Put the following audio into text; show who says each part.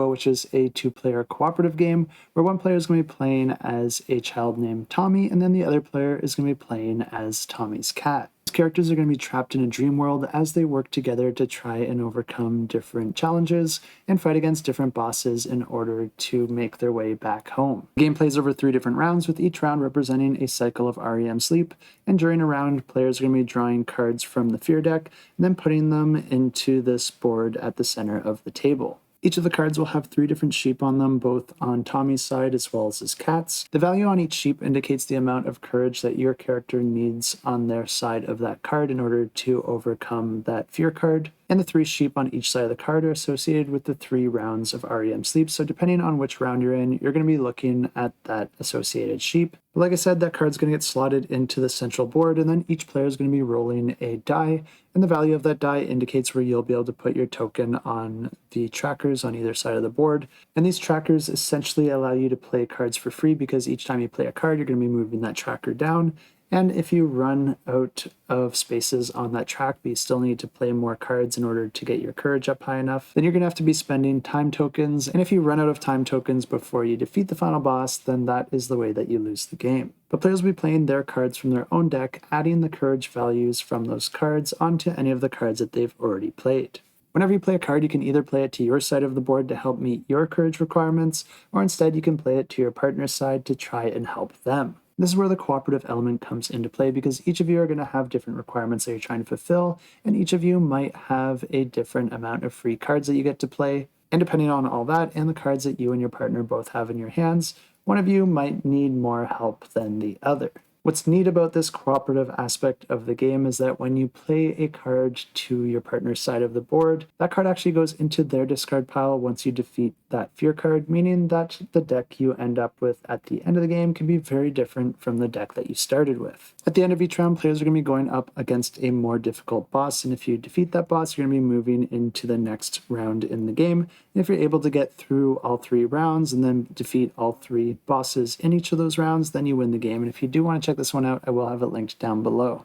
Speaker 1: which is a two-player cooperative game where one player is going to be playing as a child named Tommy, and then the other player is going to be playing as Tommy's cat. These characters are going to be trapped in a dream world as they work together to try and overcome different challenges and fight against different bosses in order to make their way back home. The game plays over 3 different rounds, with each round representing a cycle of REM sleep, and during a round, players are going to be drawing cards from the fear deck and then putting them into this board at the center of the table. Each of the cards will have 3 different sheep on them, both on Tommy's side as well as his cat's. The value on each sheep indicates the amount of courage that your character needs on their side of that card in order to overcome that fear card. And the 3 sheep on each side of the card are associated with the 3 rounds of REM sleep. So depending on which round you're in, you're going to be looking at that associated sheep. But like I said, that card's going to get slotted into the central board, and then each player is going to be rolling a die. And the value of that die indicates where you'll be able to put your token on the trackers on either side of the board. And these trackers essentially allow you to play cards for free, because each time you play a card, you're going to be moving that tracker down. And if you run out of spaces on that track, but you still need to play more cards in order to get your courage up high enough, then you're going to have to be spending time tokens. And if you run out of time tokens before you defeat the final boss, then that is the way that you lose the game. But players will be playing their cards from their own deck, adding the courage values from those cards onto any of the cards that they've already played. Whenever you play a card, you can either play it to your side of the board to help meet your courage requirements, or instead you can play it to your partner's side to try and help them. This is where the cooperative element comes into play, because each of you are going to have different requirements that you're trying to fulfill, and each of you might have a different amount of free cards that you get to play. And depending on all that and the cards that you and your partner both have in your hands, one of you might need more help than the other. What's neat about this cooperative aspect of the game is that when you play a card to your partner's side of the board, that card actually goes into their discard pile once you defeat that fear card, meaning that the deck you end up with at the end of the game can be very different from the deck that you started with. At the end of each round, players are going to be going up against a more difficult boss, and if you defeat that boss, you're going to be moving into the next round in the game. And if you're able to get through all 3 rounds and then defeat all 3 bosses in each of those rounds, then you win the game. And if you do want to check this one out, I will have it linked down below.